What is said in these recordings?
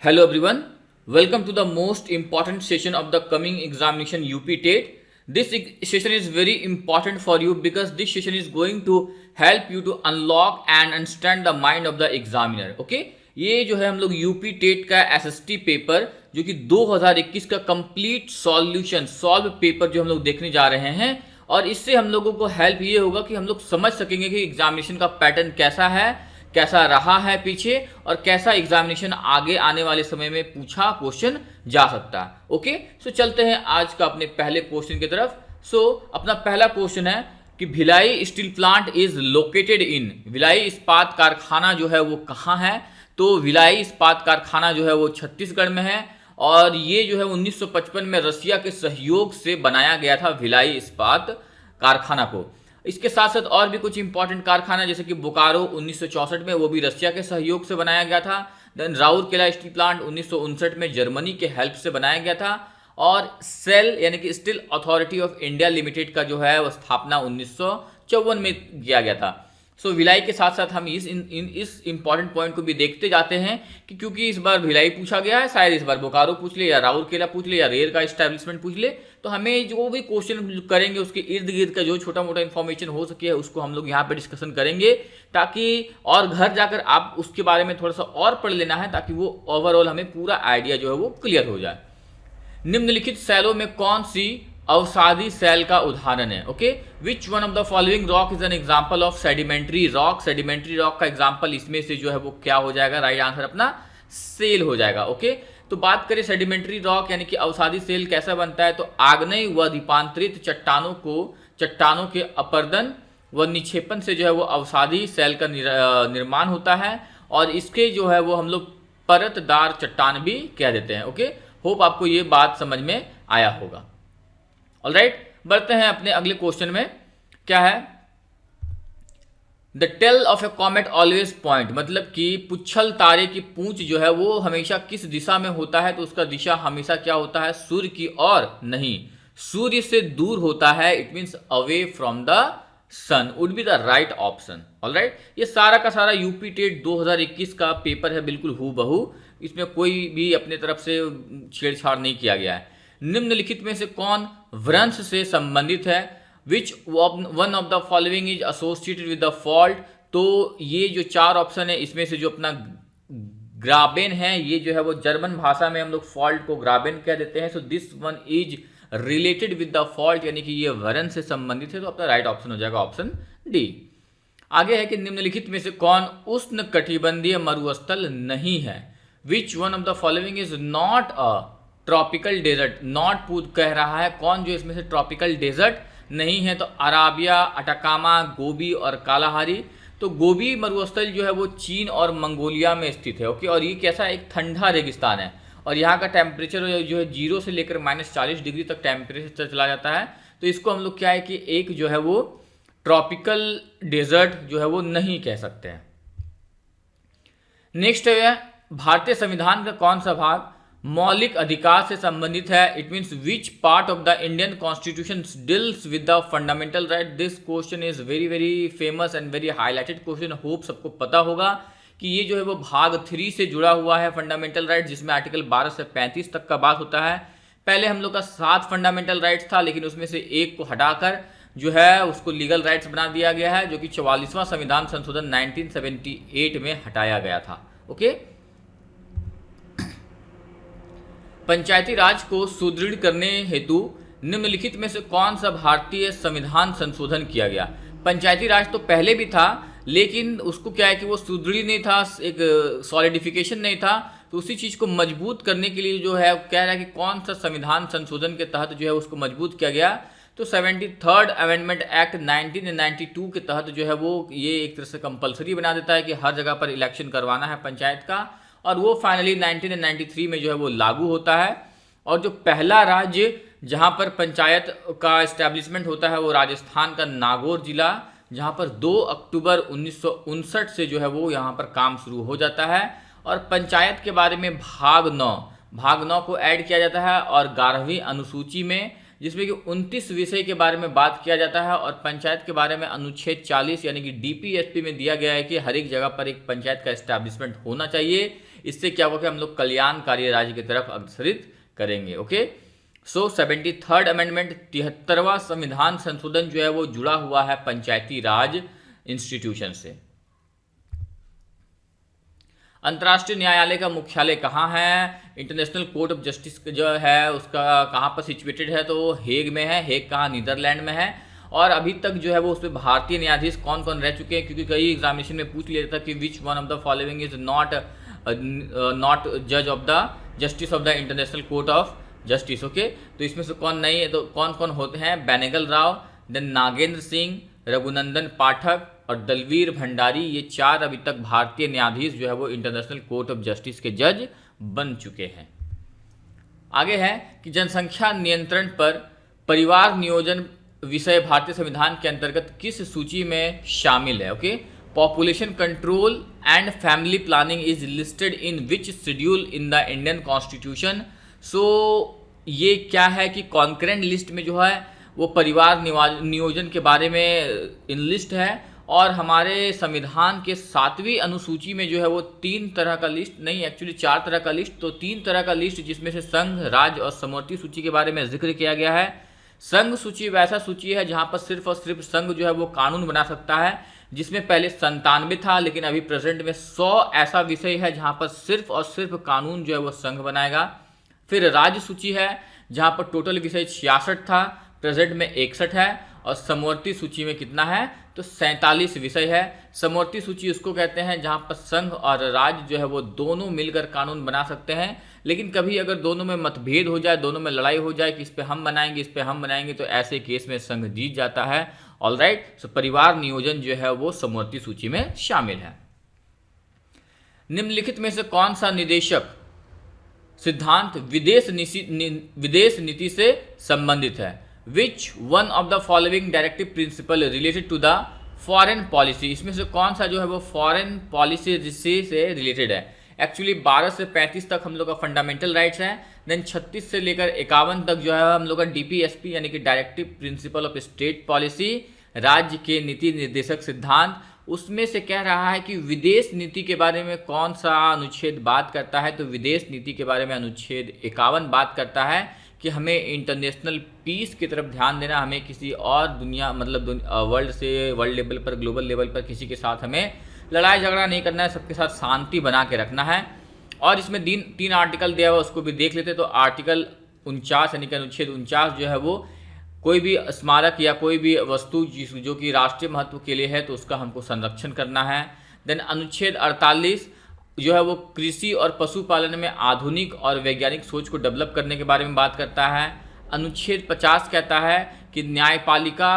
Hello everyone, welcome to the most important session of the coming examination UP TET. This session is very important for you because this session is going to help you to unlock and understand the mind of the examiner. Okay, ये जो है हम लोग UP TET का SST paper जो कि 2021 का complete solution solve paper जो हम लोग देखने जा रहे हैं और इससे हम लोगों को हेल्प ये होगा कि हम लोग समझ सकेंगे कि एग्जामिनेशन का पैटर्न कैसा है, कैसा रहा है पीछे और कैसा एग्जामिनेशन आगे आने वाले समय में पूछा क्वेश्चन जा सकता है। ओके, सो चलते हैं आज का अपने पहले क्वेश्चन की तरफ। अपना पहला क्वेश्चन है कि Bhilai steel plant is located in, Bhilai इस्पात कारखाना जो है वो कहाँ है? तो भिलाई इस्पात कारखाना जो है वो छत्तीसगढ़ में है और ये जो है 1955 में रसिया के सहयोग से बनाया गया था भिलाई इस्पात कारखाना को। इसके साथ साथ और भी कुछ इंपॉर्टेंट कारखाना जैसे कि बोकारो 1964 में, वो भी रशिया के सहयोग से बनाया गया था। देन राउरकेला स्टील प्लांट 1959 में जर्मनी के हेल्प से बनाया गया था और सेल यानी कि steel authority of India limited का जो है वो स्थापना 1954 में किया गया था। भिलाई के साथ साथ हम इस इंपॉर्टेंट पॉइंट को भी देखते जाते हैं कि क्योंकि इस बार भिलाई पूछा गया है, शायद इस बार बोकारो पूछ ले या राउरकेला पूछ ले या रेल का एस्टेब्लिशमेंट पूछ ले, तो हमें जो भी क्वेश्चन करेंगे उसके इर्द गिर्द का जो छोटा मोटा इन्फॉर्मेशन हो सके उसको हम लोग यहाँ पे डिस्कशन करेंगे ताकि और घर जाकर आप उसके बारे में थोड़ा सा और पढ़ लेना है ताकि वो ओवरऑल हमें पूरा आइडिया जो है वो क्लियर हो जाए। निम्नलिखित सैलों में कौन सी अवसादी सेल का उदाहरण है? Okay, which one of the following rock is an example of sedimentary rock? Sedimentary rock का एग्जांपल इसमें से जो है वो क्या हो जाएगा? राइट आंसर अपना सेल हो जाएगा। ओके, तो बात करें सेडिमेंट्री रॉक यानी कि अवसादी सेल कैसा बनता है, तो आग्नेय व दीपांतरित चट्टानों के अपर्दन व निक्षेपण से जो है वो अवसादी सेल का निर्माण होता है और इसके जो है वो हम लोग परतदार चट्टान भी कह देते हैं। ओके, होप आपको ये बात समझ में आया होगा। ऑलराइट, बढ़ते हैं अपने अगले क्वेश्चन में। क्या है? The tail of a comet always point, मतलब कि पुच्छल तारे की पूंछ जो है वो हमेशा किस दिशा में होता है? तो उसका दिशा हमेशा क्या होता है? सूर्य की ओर नहीं, सूर्य से दूर होता है। It means away from the sun would be the right option. Alright, ये सारा का सारा यूपी टेट 2021 का पेपर है, बिल्कुल हूबहू, इसमें कोई भी अपने तरफ से छेड़छाड़ नहीं किया गया है। निम्नलिखित में से कौन वृंश से संबंधित है? Which one of the following is associated with the fault? तो ये जो चार ऑप्शन है इसमें से जो अपना ग्राबेन है, ये जो है वो जर्मन भाषा में हम लोग फॉल्ट को ग्राबेन कह देते हैं। So this one is related with the fault यानी कि ये वृंश से संबंधित है, तो अपना राइट ऑप्शन हो जाएगा ऑप्शन डी। आगे है कि निम्नलिखित में से कौन उष्ण कटिबंधीय मरुस्थल नहीं है? Which one of the following is not a tropical desert? Not पूछ कह रहा है, कौन जो इसमें से ट्रॉपिकल डेजर्ट नहीं है? तो अराबिया, अटाकामा, गोबी और कालाहारी। तो गोबी मरुस्थल जो है वो चीन और मंगोलिया में स्थित है। ओके, और ये कैसा एक ठंडा रेगिस्तान है और यहाँ का टेम्परेचर जो है 0 से लेकर -40 डिग्री तक टेम्परेचर चला जाता है। तो इसको हम लोग क्या है कि एक जो है वो ट्रॉपिकल डेजर्ट जो है वो नहीं कह सकते हैं। नेक्स्ट है भारतीय संविधान का कौन सा भाग मौलिक अधिकार से संबंधित है? It means which part of the Indian constitution deals with the fundamental right? This question is very very famous and very highlighted question. Hope सबको पता होगा कि ये जो है वो भाग 3 से जुड़ा हुआ है फंडामेंटल राइट, जिसमें आर्टिकल 12 से 35 तक का बात होता है। पहले हम लोग का 7 फंडामेंटल राइट्स था, लेकिन उसमें से एक को हटाकर जो है उसको लीगल राइट्स बना दिया गया है, जो कि 44वां संविधान संशोधन 1978 में हटाया गया था। ओके, पंचायती राज को सुदृढ़ करने हेतु निम्नलिखित में से कौन सा भारतीय संविधान संशोधन किया गया? पंचायती राज तो पहले भी था, लेकिन उसको क्या है कि वो सुदृढ़ नहीं था, एक सॉलिडिफिकेशन नहीं था। तो उसी चीज़ को मजबूत करने के लिए जो है कह रहा है कि कौन सा संविधान संशोधन के तहत जो है उसको मजबूत किया गया? तो 73rd अमेंडमेंट एक्ट 1992 के तहत जो है वो ये एक तरह से कंपलसरी बना देता है कि हर जगह पर इलेक्शन करवाना है पंचायत का, और वो फाइनली 1993 में जो है वो लागू होता है। और जो पहला राज्य जहां पर पंचायत का इस्टेब्लिशमेंट होता है वो राजस्थान का नागौर जिला, जहां पर 2 अक्टूबर 1959 से जो है वो यहाँ पर काम शुरू हो जाता है। और पंचायत के बारे में भाग 9 को ऐड किया जाता है और 11वीं अनुसूची में जिसमें कि 29 विषय के बारे में बात किया जाता है। और पंचायत के बारे में अनुच्छेद 40 यानी कि डीपीएसपी में दिया गया है कि हर एक जगह पर एक पंचायत का एस्टैब्लिशमेंट होना चाहिए। इससे क्या होगा कि हम लोग कल्याणकारी राज्य की तरफ अग्रसरित करेंगे। ओके, सो 73rd अमेंडमेंट 73वां संविधान संशोधन जो है वो जुड़ा हुआ है पंचायती राज इंस्टीट्यूशन से। अंतर्राष्ट्रीय न्यायालय का मुख्यालय कहाँ है? इंटरनेशनल कोर्ट ऑफ जस्टिस जो है उसका कहाँ पर सिचुएटेड है? तो हेग में है। हेग कहाँ? नीदरलैंड में है। और अभी तक जो है वो उसमें भारतीय न्यायाधीश कौन कौन रह चुके हैं, क्योंकि कई एग्जामिनेशन में पूछ लिया था कि which one of the following is not जज of the justice of the international court of justice. Okay, तो इसमें से कौन नहीं है? तो कौन कौन होते हैं? बेनेगल राव, देन नागेंद्र सिंह, रघुनंदन पाठक और दलवीर भंडारी। ये 4 अभी तक भारतीय न्यायाधीश जो है वो इंटरनेशनल कोर्ट ऑफ जस्टिस के जज बन चुके हैं। आगे है कि जनसंख्या नियंत्रण पर परिवार नियोजन विषय भारतीय संविधान के अंतर्गत किस सूची में शामिल है? Okay, population control and family planning is listed in which schedule in the Indian constitution. So ये क्या है कि कॉन्करेंट लिस्ट में जो है वो परिवार नियोजन के बारे में इन लिस्ट है। और हमारे संविधान के 7वीं अनुसूची में जो है वो 3 तरह का लिस्ट नहीं, एक्चुअली 4 तरह का लिस्ट, तो 3 तरह का लिस्ट, जिसमें से संघ, राज्य और समवर्ती सूची के बारे में जिक्र किया गया है। संघ सूची वैसा सूची है जहां पर सिर्फ और सिर्फ संघ जो है वो कानून बना सकता है, जिसमें पहले 97 था, लेकिन अभी प्रेजेंट में 100 ऐसा विषय है जहां पर सिर्फ और सिर्फ कानून जो है वो संघ बनाएगा। फिर राज्य सूची है जहां पर टोटल विषय 66 था, प्रेजेंट में 61 है। और समवर्ती सूची में कितना है? तो 47 विषय है। समवर्ती सूची उसको कहते हैं जहां पर संघ और राज्य जो है वो दोनों मिलकर कानून बना सकते हैं, लेकिन कभी अगर दोनों में मतभेद हो जाए, दोनों में लड़ाई हो जाए कि इस पे हम बनाएंगे, इस पे हम बनाएंगे, तो ऐसे केस में संघ जीत जाता है। ऑलराइट, सो परिवार नियोजन जो है वो समवर्ती सूची में शामिल है। निम्नलिखित में से कौन सा निदेशक सिद्धांत विदेश नीति से संबंधित है? Which one of the following directive principle related to the foreign policy? इसमें से कौन सा जो है वो फॉरेन पॉलिसी से रिलेटेड है? एक्चुअली 12 से 35 तक हम लोग का फंडामेंटल राइट्स हैं, देन 36 से लेकर 51 तक जो है हम लोग का डीपीएसपी यानी कि directive principle of state policy, राज्य के नीति निर्देशक सिद्धांत। उसमें से कह रहा है कि विदेश नीति के बारे में कौन सा अनुच्छेद बात करता है? तो विदेश नीति के बारे में अनुच्छेद 51 बात करता है कि हमें इंटरनेशनल पीस की तरफ ध्यान देना, हमें किसी और दुनिया मतलब वर्ल्ड लेवल पर, ग्लोबल लेवल पर किसी के साथ हमें लड़ाई झगड़ा नहीं करना है, सबके साथ शांति बना के रखना है। और इसमें 3 आर्टिकल दिया हुआ, उसको भी देख लेते। तो आर्टिकल 49 यानी कि अनुच्छेद 49 जो है वो कोई भी स्मारक या कोई भी वस्तु जो कि राष्ट्रीय महत्व के लिए है तो उसका हमको संरक्षण करना है। देन अनुच्छेद 48 जो है वो कृषि और पशुपालन में आधुनिक और वैज्ञानिक सोच को डेवलप करने के बारे में बात करता है। अनुच्छेद 50 कहता है कि न्यायपालिका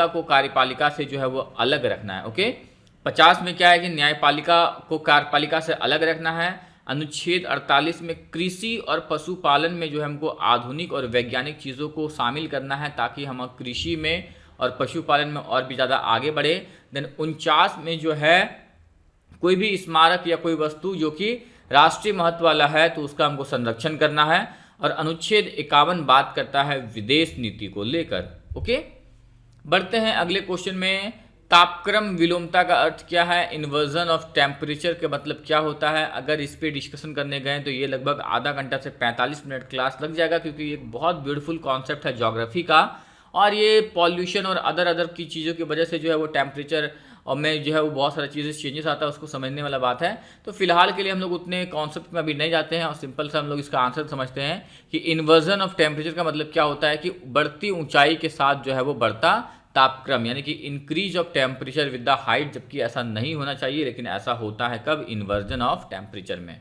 को कार्यपालिका से जो है वो अलग रखना है। ओके, 50 में क्या है कि न्यायपालिका को कार्यपालिका से अलग रखना है। अनुच्छेद 48 में कृषि और पशुपालन में जो है हमको आधुनिक और वैज्ञानिक चीज़ों को शामिल करना है ताकि हम कृषि में और पशुपालन में और भी ज़्यादा आगे बढ़े। देन 49 में जो है कोई भी स्मारक या कोई वस्तु जो कि राष्ट्रीय महत्व वाला है तो उसका हमको संरक्षण करना है। और अनुच्छेद 51 बात करता है विदेश नीति को लेकर। ओके, बढ़ते हैं अगले क्वेश्चन में। तापक्रम विलोमता का अर्थ क्या है? इन्वर्जन ऑफ टेम्परेचर का मतलब क्या होता है? अगर इस पे डिस्कशन करने गए तो ये लगभग आधा घंटा से 45 मिनट क्लास लग जाएगा, क्योंकि ये बहुत ब्यूटीफुल कॉन्सेप्ट है ज्योग्राफी का। और ये पॉल्यूशन और अदर की चीज़ों की वजह से जो है वो टेम्परेचर और में जो है वो बहुत सारी चीज़ें चेंजेस आता है, उसको समझने वाला बात है। तो फिलहाल के लिए हम लोग उतने कॉन्सेप्ट में अभी नहीं जाते हैं और सिंपल से हम लोग इसका आंसर समझते हैं कि इन्वर्जन ऑफ टेम्परेचर का मतलब क्या होता है कि बढ़ती ऊंचाई के साथ जो है वो बढ़ता तापक्रम, यानी कि increase of temperature with the height, जबकि ऐसा नहीं होना चाहिए लेकिन ऐसा होता है कब? इन्वर्जन ऑफ टेम्परेचर में।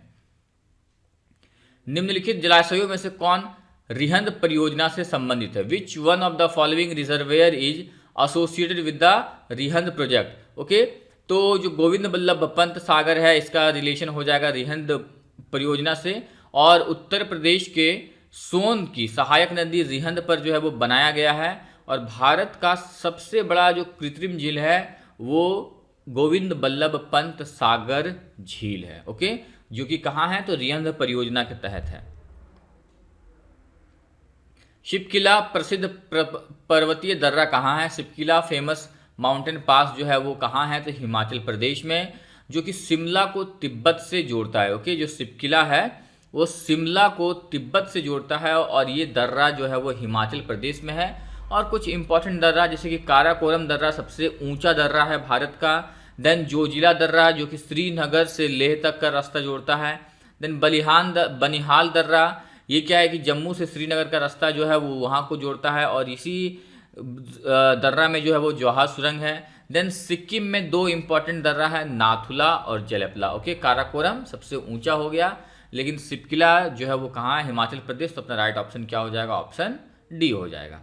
निम्नलिखित जलाशयों में से कौन रिहंद परियोजना से संबंधित है? Which one of the following reservoir is associated with the Rihand project? Okay, तो जो गोविंद बल्लभ पंत सागर है इसका रिलेशन हो जाएगा रिहंद परियोजना से। और उत्तर प्रदेश के सोन की सहायक नदी रिहंद पर जो है वो बनाया गया है। और भारत का सबसे बड़ा जो कृत्रिम झील है वो गोविंद बल्लभ पंत सागर झील है। ओके, जो कि कहाँ है? तो रिहंद परियोजना के तहत है। शिपकिला प्रसिद्ध पर्वतीय दर्रा कहाँ है? शिपकिला फेमस माउंटेन पास जो है वो कहाँ है? तो हिमाचल प्रदेश में, जो कि शिमला को तिब्बत से जोड़ता है। ओके, जो शिपकिला है वो शिमला को तिब्बत से जोड़ता है और ये दर्रा जो है वो हिमाचल प्रदेश में है। और कुछ इंपॉर्टेंट दर्रा जैसे कि काराकोरम दर्रा सबसे ऊंचा दर्रा है भारत का। देन जोजिला दर्रा जो कि श्रीनगर से लेह तक का रास्ता जोड़ता है। देन बनिहाल दर्रा, ये क्या है कि जम्मू से श्रीनगर का रास्ता जो है वो वहाँ को जोड़ता है और इसी दर्रा में जो है वो जवाहर सुरंग है। देन सिक्किम में दो इंपॉर्टेंट दर्रा है, नाथुला और जलेपला। ओके, काराकोरम सबसे ऊंचा हो गया, लेकिन शिपकिला जो है वो कहाँ है? हिमाचल प्रदेश। तो अपना राइट ऑप्शन क्या हो जाएगा? ऑप्शन डी हो जाएगा।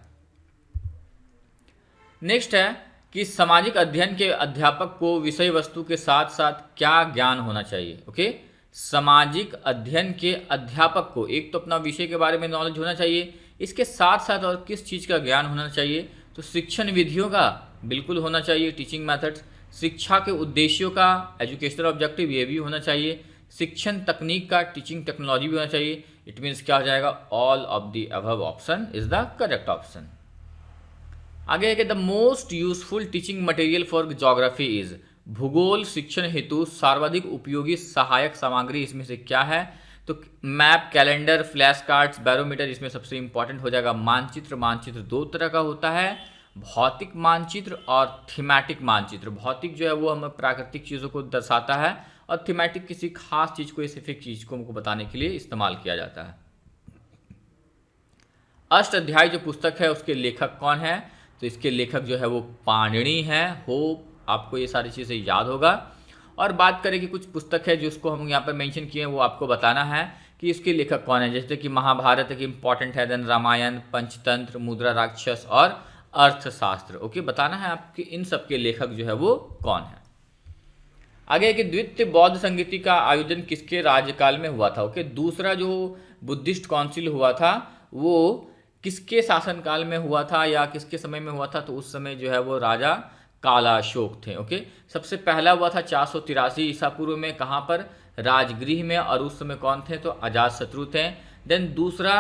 नेक्स्ट है कि सामाजिक अध्ययन के अध्यापक को विषय वस्तु के साथ साथ क्या ज्ञान होना चाहिए? ओके, सामाजिक अध्ययन के अध्यापक को एक तो अपना विषय के बारे में नॉलेज होना चाहिए, इसके साथ साथ और किस चीज़ का ज्ञान होना चाहिए? तो शिक्षण विधियों का बिल्कुल होना चाहिए, टीचिंग मेथड्स। शिक्षा के उद्देश्यों का, एजुकेशनल ऑब्जेक्टिव, ये भी होना चाहिए। शिक्षण तकनीक का, टीचिंग टेक्नोलॉजी भी होना चाहिए। इट मीन्स क्या हो जाएगा? All of the above option is the correct option. आगे है कि the most useful teaching material for geography is, भूगोल शिक्षण हेतु सर्वाधिक उपयोगी सहायक सामग्री इसमें से क्या है? तो map, calendar, flash cards, barometer. इसमें सबसे इंपॉर्टेंट हो जाएगा मानचित्र। मानचित्र दो तरह का होता है, भौतिक मानचित्र और थीमेटिक मानचित्र। भौतिक जो है वो हमें प्राकृतिक चीज़ों को दर्शाता है और थीमेटिक किसी खास चीज़ को, स्पेसिफिक चीज़ को हमको बताने के लिए इस्तेमाल किया जाता है। अष्टाध्यायी जो पुस्तक है उसके लेखक कौन है? तो इसके लेखक जो है वो पाणिनि है। होप आपको ये सारी चीज़ें याद होगा। और बात करें कि कुछ पुस्तक है जिसको हम यहाँ पर मेंशन किए हैं, वो आपको बताना है कि इसके लेखक कौन है। जैसे कि महाभारत एक इंपॉर्टेंट है, देन रामायण, पंचतंत्र, मुद्रा राक्षस और अर्थशास्त्र। ओके, बताना है आपके इन सब के लेखक जो है वो कौन है। आगे कि द्वितीय बौद्ध संगीति का आयोजन किसके राज्यकाल में हुआ था? ओके, दूसरा जो बुद्धिस्ट काउंसिल हुआ था वो किसके शासनकाल में हुआ था या किसके समय में हुआ था? तो उस समय जो है वो राजा कालाशोक थे। ओके, सबसे पहला हुआ था 483 ईसा पूर्व में, कहाँ पर? राजगृह में। और उस समय कौन थे? तो अजातशत्रु थे। देन दूसरा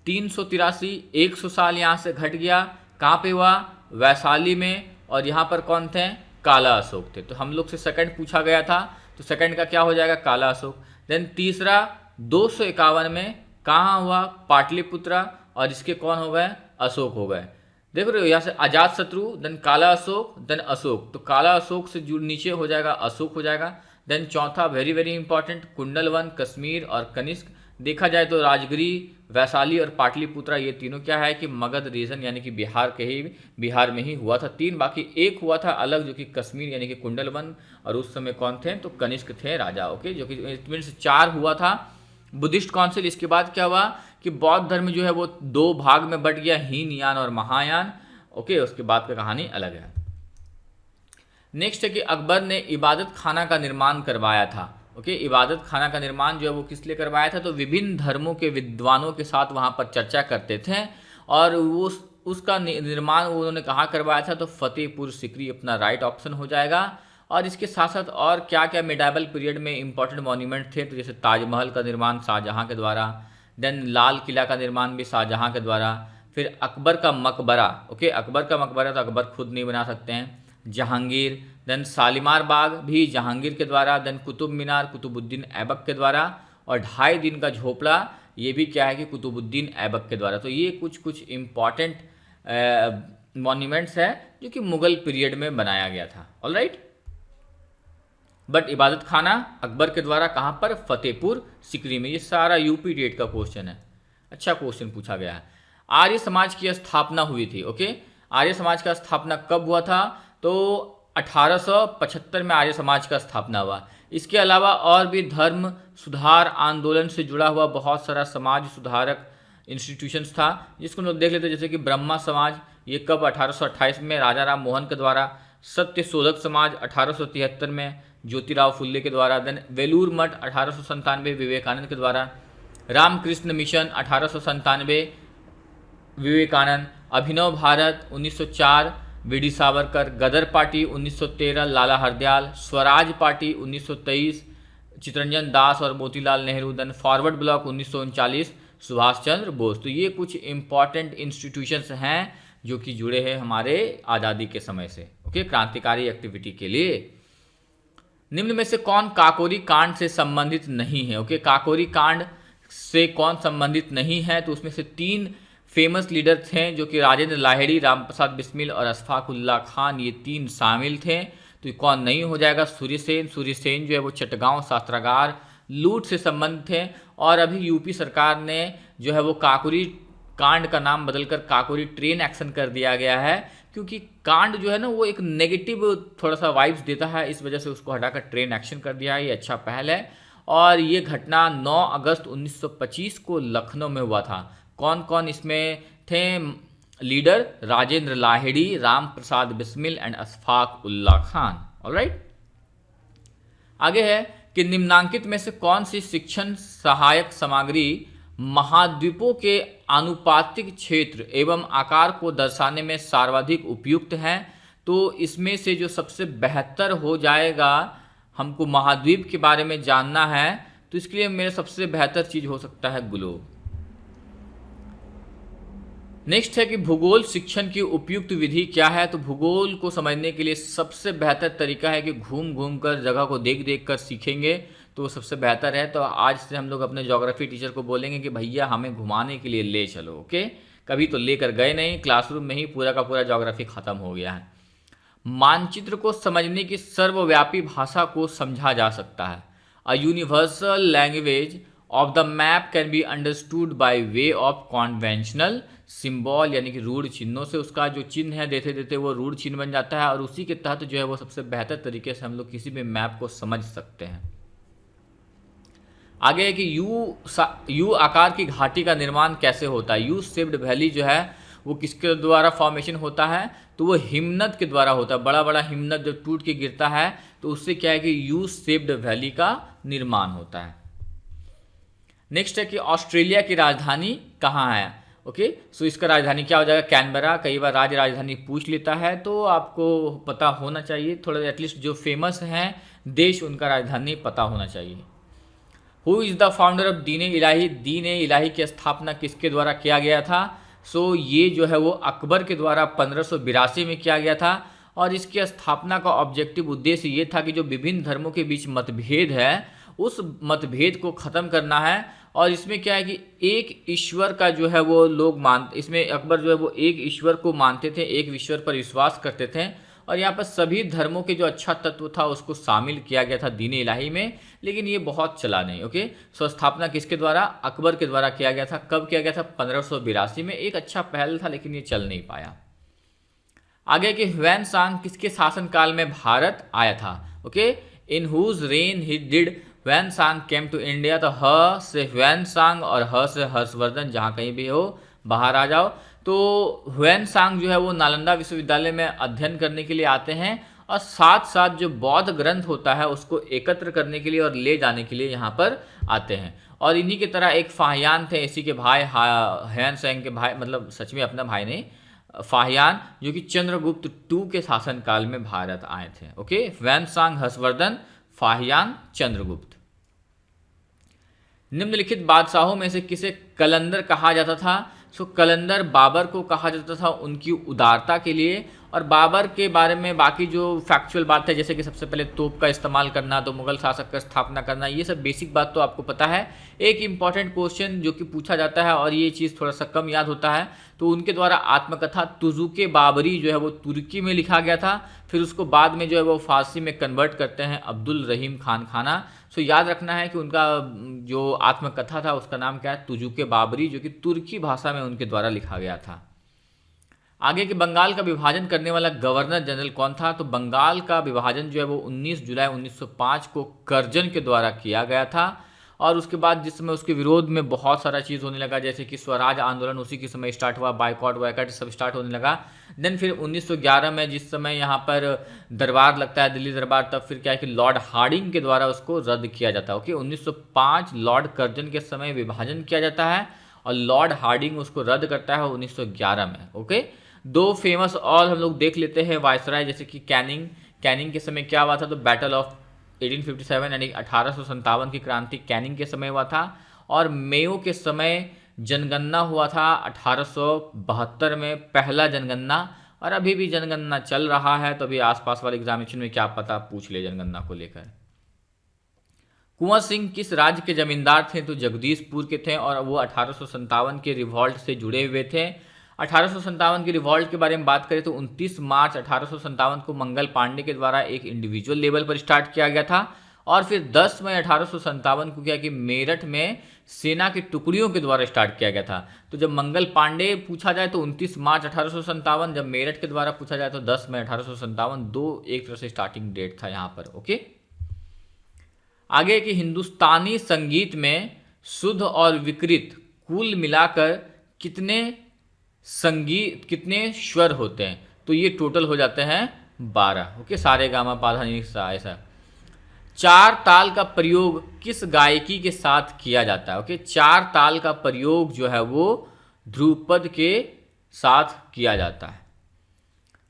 383, 100 साल यहाँ से घट गया, कहाँ पे हुआ? वैशाली में। और यहाँ पर कौन थे? काला अशोक थे। तो हम लोग से सेकंड पूछा गया था, तो सेकंड का क्या हो जाएगा? काला अशोक। देन तीसरा 251 में कहाँ हुआ? पाटलिपुत्रा। और इसके कौन हो गए? अशोक हो गए। देख रहे हो यहाँ से अजातशत्रु, देन काला अशोक, देन अशोक। तो काला अशोक से जो नीचे हो जाएगा अशोक हो जाएगा। देन चौथा very very important, Kundalvan, Kashmir और कनिष्क। देखा जाए तो राजगिरी, वैशाली और पाटलिपुत्रा ये तीनों क्या है कि मगध रीजन यानी कि बिहार में ही हुआ था। तीन, बाकी एक हुआ था अलग जो कि कश्मीर यानी कि कुंडलवन, और उस समय कौन थे? तो कनिष्क थे राजा। ओके, जो कि इट मीन्स 4 हुआ था बुद्धिस्ट काउंसिल। इसके बाद क्या हुआ कि बौद्ध धर्म जो है वो 2 भाग में बट गया, हीनयान और महायान। ओके, उसके बाद की कहानी अलग है। नेक्स्ट है कि अकबर ने इबादत खाना का निर्माण करवाया था। ओके, इबादत खाना का निर्माण जो है वो किस लिए करवाया था? तो विभिन्न धर्मों के विद्वानों के साथ वहाँ पर चर्चा करते थे और वो उसका निर्माण उन्होंने कहाँ करवाया था? तो फतेहपुर सिकरी अपना राइट ऑप्शन हो जाएगा। और इसके साथ साथ और क्या क्या मिडाइवल पीरियड में इंपॉर्टेंट मॉन्यूमेंट थे? तो जैसे ताजमहल का निर्माण शाहजहाँ के द्वारा, देन लाल किला का निर्माण भी शाहजहाँ के द्वारा, फिर अकबर का मकबरा। ओके, अकबर का मकबरा तो अकबर खुद नहीं बना सकते हैं, जहांगीर। देन शालीमार बाग भी जहांगीर के द्वारा। देन कुतुब मीनार कुतुबुद्दीन ऐबक के द्वारा। और 2.5 दिन का झोपड़ा ये भी क्या है कि कुतुबुद्दीन ऐबक के द्वारा। तो ये कुछ इम्पॉर्टेंट मॉन्यूमेंट्स है जो कि मुगल पीरियड में बनाया गया था। ऑलराइट, बट इबादत खाना अकबर के द्वारा कहाँ पर? फतेहपुर सिकरी में। ये सारा यूपी टेट का क्वेश्चन है, अच्छा क्वेश्चन पूछा गया है। आर्य समाज की स्थापना हुई थी। ओके, आर्य समाज का स्थापना कब हुआ था? तो 1875 में आर्य समाज का स्थापना हुआ। इसके अलावा और भी धर्म सुधार आंदोलन से जुड़ा हुआ बहुत सारा समाज सुधारक इंस्टीट्यूशंस था, जिसको लोग देख लेते हैं। जैसे कि ब्रह्मा समाज, ये कब? 1828 में राजा राम मोहन के द्वारा। सत्यशोधक समाज 1873 में ज्योतिराव फुल्ले के द्वारा। देन वेलूर मठ 1897 विवेकानंद के द्वारा। Ramakrishna mission 1897 Vivekananda. Abhinav Bharat 1904 V D. Savarkar. Ghadar party 1913 Lala Hardayal. Swaraj party 1923 Chittaranjan Das और Motilal Nehru. Then forward bloc 1939 Subhash Chandra Bose. तो ये कुछ इंपॉर्टेंट इंस्टीट्यूशंस हैं जो कि जुड़े हैं हमारे आज़ादी के समय से, ओके, क्रांतिकारी एक्टिविटी के लिए। निम्न में से कौन काकोरी कांड से संबंधित नहीं है? ओके, काकोरी कांड से कौन संबंधित नहीं है? तो उसमें से 3 फेमस लीडर थे जो कि राजेंद्र लाहिड़ी, राम प्रसाद बिस्मिल और अशफाक उल्ला खान, ये 3 शामिल थे। तो ये कौन नहीं हो जाएगा? सूर्यसेन। सूर्यसेन जो है वो चटगांव शस्त्रागार लूट से संबंधित थे। और अभी यूपी सरकार ने जो है वो काकोरी कांड का नाम बदलकर काकोरी ट्रेन एक्शन कर दिया गया है, क्योंकि कांड जो है ना वो एक नेगेटिव थोड़ा सा वाइब्स देता है, इस वजह से उसको हटाकर ट्रेन एक्शन कर दिया है। ये अच्छा पहल है। और ये घटना 9 अगस्त 1925 को लखनऊ में हुआ था। कौन कौन इसमें थे leader? Rajendra Lahiri, Ram Prasad Bismil and Ashfaq Ullah Khan. Alright, आगे है कि निम्नांकित में से कौन सी शिक्षण सहायक सामग्री महाद्वीपों के आनुपातिक क्षेत्र एवं आकार को दर्शाने में सर्वाधिक उपयुक्त है? तो इसमें से जो सबसे बेहतर हो जाएगा, हमको महाद्वीप के बारे में जानना है, तो इसके लिए मेरा सबसे बेहतर चीज हो सकता है ग्लोब। नेक्स्ट है कि भूगोल शिक्षण की उपयुक्त विधि क्या है? तो भूगोल को समझने के लिए सबसे बेहतर तरीका है कि घूम घूम कर, जगह को देख देख कर सीखेंगे, तो वो सबसे बेहतर है। तो आज से हम लोग अपने ज्योग्राफी टीचर को बोलेंगे कि भैया हमें घुमाने के लिए ले चलो, ओके। कभी तो लेकर गए नहीं, क्लासरूम में ही पूरा का पूरा ज्योग्राफी खत्म हो गया है। मानचित्र को समझने की सर्वव्यापी भाषा को समझा जा सकता है। A universal language of the map can be understood by way of conventional symbol, यानी कि रूढ़ चिन्हों से उसका जो चिन्ह है देते देते वो रूढ़ चिन्ह बन जाता है, और उसी के तहत जो है वो सबसे बेहतर तरीके से हम लोग किसी भी मैप को समझ सकते हैं। आगे है कि यू आकार की घाटी का निर्माण कैसे होता है? यू शेप्ड वैली जो है वो किसके द्वारा फॉर्मेशन होता है? तो वो हिमनद के द्वारा होता है। बड़ा बड़ा हिमनद जब टूट के गिरता है तो उससे क्या है कि यू शेप्ड वैली का निर्माण होता है। नेक्स्ट है कि ऑस्ट्रेलिया की राजधानी कहाँ है? ओके, सो इसका राजधानी क्या हो जाएगा? कैनबरा। कई बार राज्य राजधानी पूछ लेता है, तो आपको पता होना चाहिए, थोड़ा एटलीस्ट जो फेमस हैं देश उनका राजधानी पता होना चाहिए। Who is the founder of दीन इलाही? दीन इलाही की स्थापना किसके द्वारा किया गया था? सो ये जो है वो अकबर के द्वारा 1582 में किया गया था, और इसकी स्थापना का ऑब्जेक्टिव उद्देश्य ये था कि जो विभिन्न धर्मों के बीच मतभेद है उस मतभेद को ख़त्म करना है। और इसमें क्या है कि एक ईश्वर का जो है वो लोग इसमें अकबर जो है वो एक ईश्वर को मानते थे, एक ईश्वर पर विश्वास करते थे, और यहाँ पर सभी धर्मों के जो अच्छा तत्व था उसको शामिल किया गया था दीन इलाही में, लेकिन ये बहुत चला नहीं। ओके, सो स्थापना किसके द्वारा? अकबर के द्वारा किया गया था। कब किया गया था? 1582 में। एक अच्छा पहल था, लेकिन ये चल नहीं पाया। आगे कि ह्वेन सांग किसके शासनकाल में भारत आया था? Okay, in whose reign he did Hiuen Tsang came to India? तो ह से ह्वेन सांग और ह से हर्षवर्धन, जहाँ कहीं भी हो बाहर आ जाओ। तो ह्वेन सांग जो है वो नालंदा विश्वविद्यालय में अध्ययन करने के लिए आते हैं, और साथ साथ जो बौद्ध ग्रंथ होता है उसको एकत्र करने के लिए और ले जाने के लिए यहाँ पर आते हैं। और इन्हीं की तरह एक फाहियान थे, इसी के भाई ह्वेन सांग के भाई, मतलब सच में अपना भाई नहीं, फाहियान, जो कि चंद्रगुप्त II के शासनकाल में भारत आए थे। ओके, ह्वेन सांग, हर्षवर्धन, फाहियान, चंद्रगुप्त। निम्नलिखित बादशाहों में से किसे कलंदर कहा जाता था? सो कलंदर बाबर को कहा जाता था उनकी उदारता के लिए। और बाबर के बारे में बाकी जो फैक्चुअल बात है, जैसे कि सबसे पहले तोप का इस्तेमाल करना, तो मुगल शासक का स्थापना करना, ये सब बेसिक बात तो आपको पता है। एक इम्पॉर्टेंट क्वेश्चन जो कि पूछा जाता है और ये चीज़ थोड़ा सा कम याद होता है, तो उनके द्वारा आत्मकथा तुजुके बाबरी जो है वो तुर्की में लिखा गया था, फिर उसको बाद में जो है वो फारसी में कन्वर्ट करते हैं अब्दुल रहीम खान खाना। सो याद रखना है कि उनका जो आत्मकथा था उसका नाम क्या है? तुजुके बाबरी, जो कि तुर्की भाषा में उनके द्वारा लिखा गया था। आगे के बंगाल का विभाजन करने वाला गवर्नर जनरल कौन था? तो बंगाल का विभाजन जो है वो 19 जुलाई 1905 को कर्जन के द्वारा किया गया था। और उसके बाद जिस समय उसके विरोध में बहुत सारा चीज़ होने लगा, जैसे कि स्वराज आंदोलन उसी के समय स्टार्ट हुआ, बाइकॉट वाइकॉट सब स्टार्ट होने लगा। देन फिर 1911 में जिस समय यहाँ पर दरबार लगता है, दिल्ली दरबार, तब फिर क्या है कि लॉर्ड हार्डिंग के द्वारा उसको रद्द किया जाता है। ओके, 1905 लॉर्ड कर्जन के समय विभाजन किया जाता है और लॉर्ड हार्डिंग उसको रद्द करता है 1911 में। ओके, दो फेमस और हम लोग देख लेते हैं वायसराय, जैसे कि कैनिंग के समय क्या हुआ था? तो बैटल ऑफ 1857 यानी 1857 की क्रांति कैनिंग के समय हुआ था। और मेयो के समय जनगणना हुआ था 1872 में, पहला जनगणना, और अभी भी जनगणना चल रहा है, तो अभी आसपास वाले एग्जामिनेशन में क्या पता पूछ ले जनगणना को लेकर। कुंवर सिंह किस राज्य के जमींदार थे? तो जगदीशपुर के थे, और वो 1857 के रिवॉल्ट से जुड़े हुए थे। 1857 के रिवॉल्ट के बारे में बात करें तो 29 मार्च 1857 को मंगल पांडे के द्वारा एक इंडिविजुअल लेवल पर स्टार्ट किया गया था, और फिर 10 मई 1857 को क्या कि मेरठ में सेना की टुकड़ियों के द्वारा स्टार्ट किया गया था। तो जब मंगल पांडे पूछा जाए तो 29 मार्च 1857, जब मेरठ के द्वारा पूछा जाए तो 10 मई 1857, दो एक तरह से स्टार्टिंग डेट था यहाँ पर। ओके, आगे कि हिंदुस्तानी संगीत में शुद्ध और विकृत कुल मिलाकर कितने स्वर होते हैं? तो ये टोटल हो जाते हैं 12। ओके, सारे गामा पाधा नी सा ऐसा। चार ताल का प्रयोग किस गायकी के साथ किया जाता है? ओके, चार ताल का प्रयोग जो है वो ध्रुपद के साथ किया जाता है।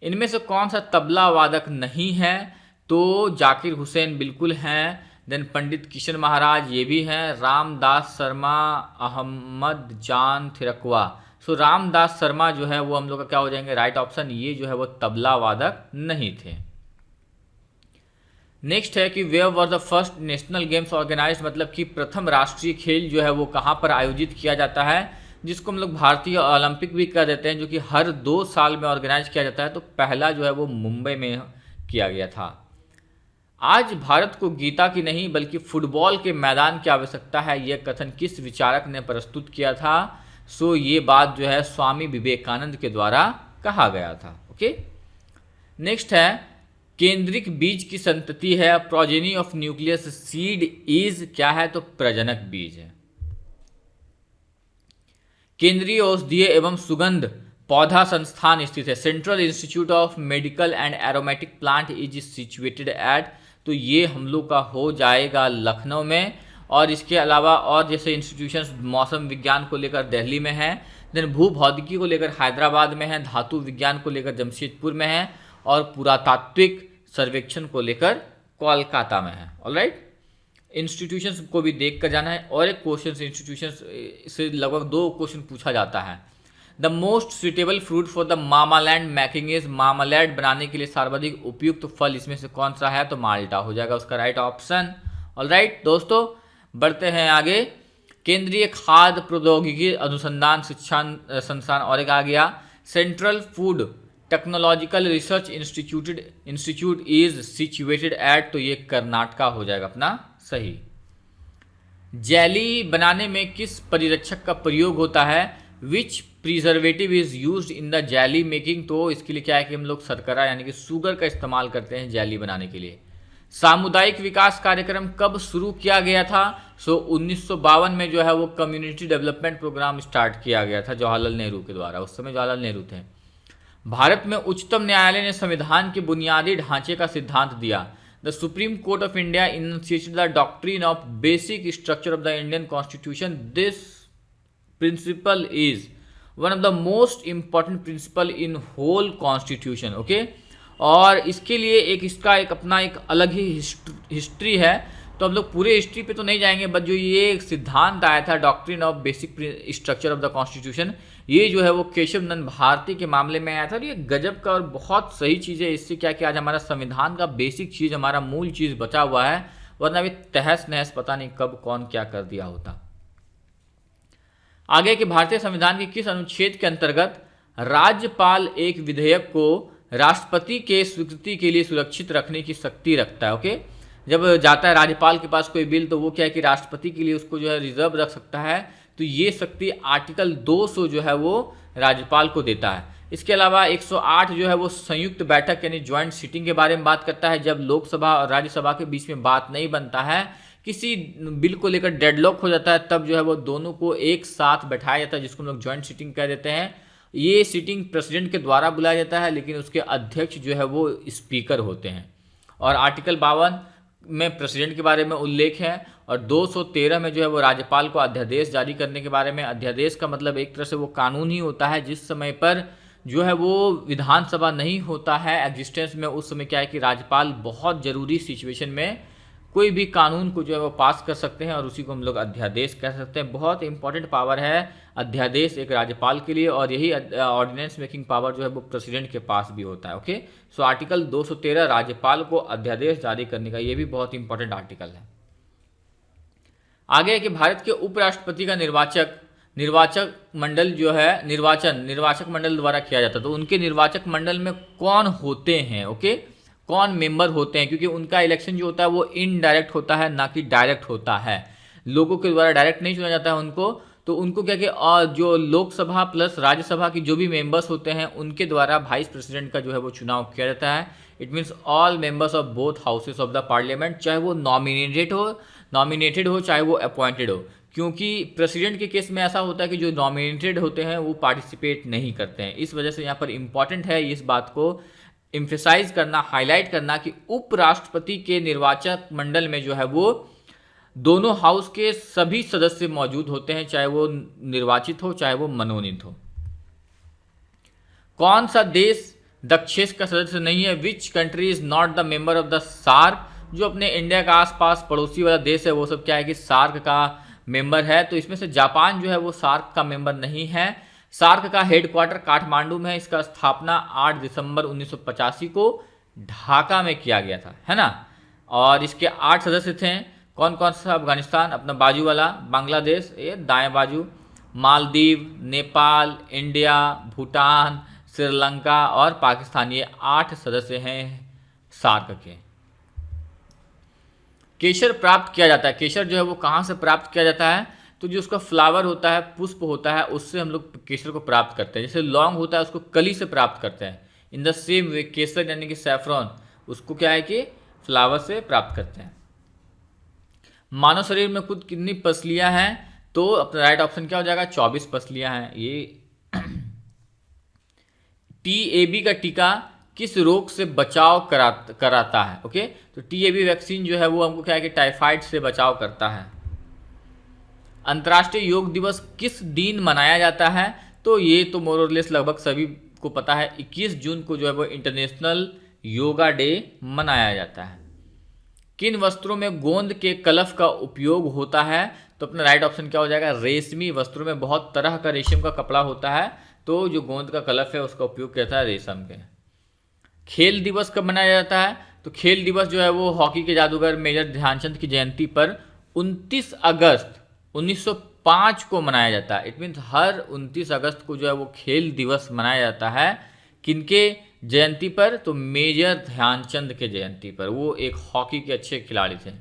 इनमें से कौन सा तबला वादक नहीं है? तो जाकिर हुसैन बिल्कुल हैं, देन पंडित किशन महाराज ये भी हैं, रामदास शर्मा, अहमद जान थिरकवा। सो रामदास शर्मा जो है वो हम लोग का क्या हो जाएंगे? राइट ऑप्शन, ये जो है वो तबला वादक नहीं थे। नेक्स्ट है कि where was the first national games organised, मतलब कि प्रथम राष्ट्रीय खेल जो है वो कहाँ पर आयोजित किया जाता है, जिसको हम लोग भारतीय ओलंपिक भी कह देते हैं, जो कि हर 2 साल में ऑर्गेनाइज किया जाता है। तो पहला जो है वो मुंबई में किया गया था। आज भारत को गीता की नहीं बल्कि फुटबॉल के मैदान की आवश्यकता है, यह कथन किस विचारक ने प्रस्तुत किया था? सो ये बात जो है स्वामी विवेकानंद के द्वारा कहा गया था। ओके, नेक्स्ट है केंद्रिक बीज की संतति है, progeny of nucleus seed is क्या है? तो प्रजनक बीज है। केंद्रीय औषधीय एवं सुगंध पौधा संस्थान स्थित है, central institute of medical and aromatic plant is situated at, तो ये हम लोग का हो जाएगा लखनऊ में। और इसके अलावा और जैसे इंस्टीट्यूशंस मौसम विज्ञान को लेकर दिल्ली में है, देन भूभौतिकी को लेकर हैदराबाद में है, धातु विज्ञान को लेकर जमशेदपुर में है, और पुरातात्विक सर्वेक्षण को लेकर कोलकाता में है। ऑलराइट, इंस्टीट्यूशंस को भी देख कर जाना है। और एक क्वेश्चन इंस्टीट्यूशंस से लगभग 2 क्वेश्चन पूछा जाता है। The most suitable fruit for the marmalade making is, marmalade बनाने के लिए सर्वाधिक उपयुक्त फल इसमें से कौन सा है? तो माल्टा हो जाएगा उसका राइट ऑप्शन। ऑलराइट दोस्तों, बढ़ते हैं आगे। केंद्रीय खाद्य प्रौद्योगिकी अनुसंधान शिक्षण संस्थान, और एक आ गया central food technological research institute is situated at, तो ये कर्नाटका हो जाएगा अपना सही। जेली बनाने में किस परिरक्षक का प्रयोग होता है? Which preservative is used in the jelly making, तो इसके लिए क्या है कि हम लोग शर्करा यानी कि शुगर का इस्तेमाल करते हैं जेली बनाने के लिए। सामुदायिक विकास कार्यक्रम कब शुरू किया गया था? सो 1952 में जो है वो कम्युनिटी डेवलपमेंट प्रोग्राम स्टार्ट किया गया था जवाहरलाल नेहरू के द्वारा, उस समय जवाहरलाल नेहरू थे। भारत में उच्चतम न्यायालय ने संविधान के बुनियादी ढांचे का सिद्धांत दिया। The Supreme Court of India initiated the doctrine of basic structure of the Indian constitution, this principle is one of the most important principle in whole constitution. Okay, और इसके लिए इसका अपना एक अलग ही हिस्ट्री है, तो हम लोग पूरे हिस्ट्री पे तो नहीं जाएंगे, बट जो ये एक सिद्धांत आया था doctrine of basic structure of the constitution, ये जो है वो केशव नंद भारती के मामले में आया था। और ये गजब का और बहुत सही चीज़ है। इससे क्या किया, आज हमारा संविधान का बेसिक चीज़, हमारा मूल चीज़ बचा हुआ है, वरना अभी तहस नहस पता नहीं कब कौन क्या कर दिया होता। आगे कि भारतीय संविधान के किस अनुच्छेद के अंतर्गत राज्यपाल एक विधेयक को राष्ट्रपति के स्वीकृति के लिए सुरक्षित रखने की शक्ति रखता है? ओके, जब जाता है राज्यपाल के पास कोई बिल, तो वो क्या है कि राष्ट्रपति के लिए उसको जो है रिजर्व रख सकता है। तो ये शक्ति आर्टिकल 200 जो है वो राज्यपाल को देता है। इसके अलावा 108 जो है वो संयुक्त बैठक यानी ज्वाइंट सीटिंग के बारे में बात करता है, जब लोकसभा और राज्यसभा के बीच में बात नहीं बनता है, किसी बिल को लेकर डेडलॉक हो जाता है, तब जो है वो दोनों को एक साथ बैठाया जाता है, जिसको हम लोग ज्वाइंट सीटिंग कह देते हैं। ये सीटिंग प्रेसिडेंट के द्वारा बुलाया जाता है, लेकिन उसके अध्यक्ष जो है वो स्पीकर होते हैं। और आर्टिकल 52 में प्रेसिडेंट के बारे में उल्लेख है, और 213 में जो है वो राज्यपाल को अध्यादेश जारी करने के बारे में। अध्यादेश का मतलब एक तरह से वो कानून ही होता है, जिस समय पर जो है वो विधानसभा नहीं होता है एग्जिस्टेंस में, उस समय क्या है कि राज्यपाल बहुत ज़रूरी सिचुएशन में कोई भी कानून को जो है वो पास कर सकते हैं और उसी को हम लोग अध्यादेश कह सकते हैं। बहुत इंपॉर्टेंट पावर है अध्यादेश एक राज्यपाल के लिए, और यही ऑर्डिनेंस मेकिंग पावर जो है वो प्रेसिडेंट के पास भी होता है। ओके, सो आर्टिकल 213 राज्यपाल को अध्यादेश जारी करने का, ये भी बहुत इंपॉर्टेंट आर्टिकल है। आगे है कि भारत के उपराष्ट्रपति का निर्वाचक मंडल जो है निर्वाचक मंडल द्वारा किया जाता है। तो उनके निर्वाचक मंडल में कौन होते हैं, ओके, कौन मेंबर होते हैं, क्योंकि उनका इलेक्शन जो होता है वो इनडायरेक्ट होता है, ना कि डायरेक्ट होता है। लोगों के द्वारा डायरेक्ट नहीं चुना जाता है उनको। तो उनको क्या कि जो लोकसभा प्लस राज्यसभा की जो भी मेंबर्स होते हैं उनके द्वारा वाइस प्रेसिडेंट का जो है वो चुनाव किया जाता है। It means all members of both houses of the parliament, चाहे वो नॉमिनेटेड हो चाहे वो अपॉइंटेड हो। क्योंकि प्रेसिडेंट के केस में ऐसा होता है कि जो नॉमिनेटेड होते हैं वो पार्टिसिपेट नहीं करते हैं। इस वजह से यहाँ पर इंपॉर्टेंट है इस बात को एम्फेसाइज करना, हाईलाइट करना कि उपराष्ट्रपति के निर्वाचक मंडल में जो है वो दोनों हाउस के सभी सदस्य मौजूद होते हैं, चाहे वो निर्वाचित हो चाहे वो मनोनीत हो। कौन सा देश दक्षेस का सदस्य नहीं है? Which country is not the member of the SAARC? जो अपने इंडिया का आसपास पड़ोसी वाला देश है वो सब क्या है कि सार्क का मेंबर है। तो इसमें से जापान जो है वो सार्क का मेंबर नहीं है। सार्क का हेडक्वार्टर काठमांडू में है। इसका स्थापना 8 दिसंबर 1985 को ढाका में किया गया था, है ना। और इसके 8 सदस्य थे। कौन कौन सा? अफगानिस्तान अपना बाजू वाला, बांग्लादेश ये दाएं बाजू, मालदीव, नेपाल, इंडिया, भूटान, श्रीलंका और पाकिस्तान, ये 8 सदस्य हैं सार्क के। केशर प्राप्त किया जाता है। केशर जो है वो कहाँ से प्राप्त किया जाता है? तो जो उसका फ्लावर होता है, पुष्प होता है, उससे हम लोग केसर को प्राप्त करते हैं। जैसे लौंग होता है उसको कली से प्राप्त करते हैं। इन द सेम वे केसर यानी कि सैफरॉन, उसको क्या है कि फ्लावर से प्राप्त करते हैं। मानव शरीर में कुल कितनी पसलियां हैं? तो अपना राइट ऑप्शन क्या हो जाएगा? 24 पसलियां हैं। ये टीएबी का टीका किस रोग से बचाव कराता है? ओके, तो टीएबी वैक्सीन जो है वो हमको क्या है कि टाइफाइड से बचाव करता है। अंतर्राष्ट्रीय योग दिवस किस दिन मनाया जाता है? तो ये तो मोर और लेस लगभग सभी को पता है। 21 जून को जो है वो इंटरनेशनल योगा डे मनाया जाता है। किन वस्त्रों में गोंद के कलफ का उपयोग होता है? तो अपना राइट ऑप्शन क्या हो जाएगा? रेशमी वस्त्रों में बहुत तरह का रेशम का कपड़ा होता है, तो जो गोंद का कलफ है उसका उपयोग किया जाता है रेशम के। खेल दिवस कब मनाया जाता है? तो खेल दिवस जो है वो हॉकी के जादूगर मेजर ध्यानचंद की जयंती पर 29 अगस्त 1905 को मनाया जाता है। इट मीन्स हर 29 अगस्त को जो है वो खेल दिवस मनाया जाता है। किनके जयंती पर? तो मेजर ध्यानचंद के जयंती पर। वो एक हॉकी के अच्छे खिलाड़ी थे।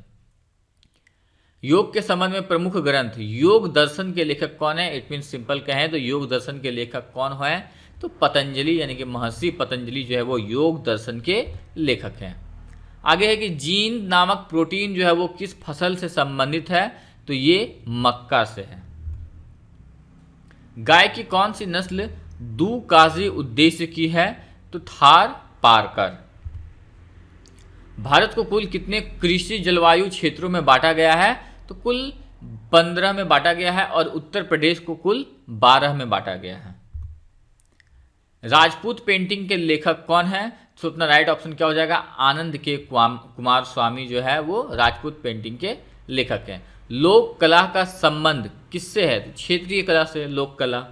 योग के संबंध में प्रमुख ग्रंथ, योग दर्शन के लेखक कौन है? इट मीन्स सिंपल कहें तो योग दर्शन के लेखक कौन है? तो पतंजलि, यानी कि महर्षि पतंजलि जो है वो योग दर्शन के लेखक हैं। आगे है कि जीन नामक प्रोटीन जो है वो किस फसल से संबंधित है? तो ये मक्का से है। गाय की कौन सी नस्ल दुकाजी उद्देश्य की है? तो थार पारकर। भारत को कुल कितने कृषि जलवायु क्षेत्रों में बांटा गया है? तो कुल 15 में बांटा गया है, और उत्तर प्रदेश को कुल 12 में बांटा गया है। राजपूत पेंटिंग के लेखक कौन है? तो अपना राइट ऑप्शन क्या हो जाएगा? आनंद के कुमार स्वामी जो है वो राजपूत पेंटिंग के लेखक हैं। लोक कला का संबंध किससे है? तो क्षेत्रीय कला से लोक कला।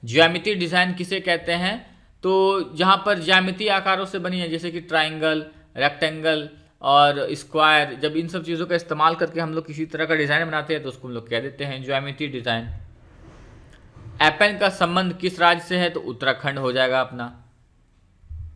ज्यामिति डिजाइन किसे कहते हैं? तो जहाँ पर ज्यामिति आकारों से बनी है, जैसे कि ट्राइंगल, रेक्टेंगल और स्क्वायर, जब इन सब चीज़ों का इस्तेमाल करके हम लोग किसी तरह का डिज़ाइन बनाते हैं तो उसको हम लोग कह देते हैं ज्यामिति डिज़ाइन। एपेन का संबंध किस राज्य से है? तो उत्तराखंड हो जाएगा अपना।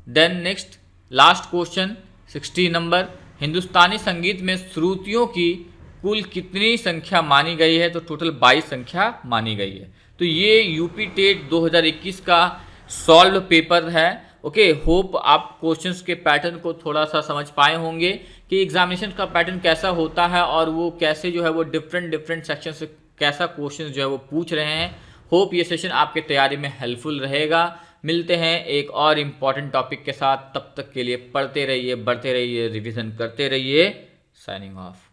देन नेक्स्ट लास्ट क्वेश्चन 60 नंबर, हिंदुस्तानी संगीत में श्रुतियों की कुल कितनी संख्या मानी गई है? तो टोटल 22 संख्या मानी गई है। तो ये यूपी टेट 2021 का सॉल्व पेपर है। ओके, होप आप क्वेश्चंस के पैटर्न को थोड़ा सा समझ पाए होंगे कि एग्जामिनेशन का पैटर्न कैसा होता है और वो कैसे जो है वो डिफरेंट सेक्शन से कैसा क्वेश्चन जो है वो पूछ रहे हैं। होप ये सेशन आपके तैयारी में हेल्पफुल रहेगा। मिलते हैं एक और इम्पॉर्टेंट टॉपिक के साथ, तब तक के लिए पढ़ते रहिए, बढ़ते रहिए, रिविजन करते रहिए। Signing off.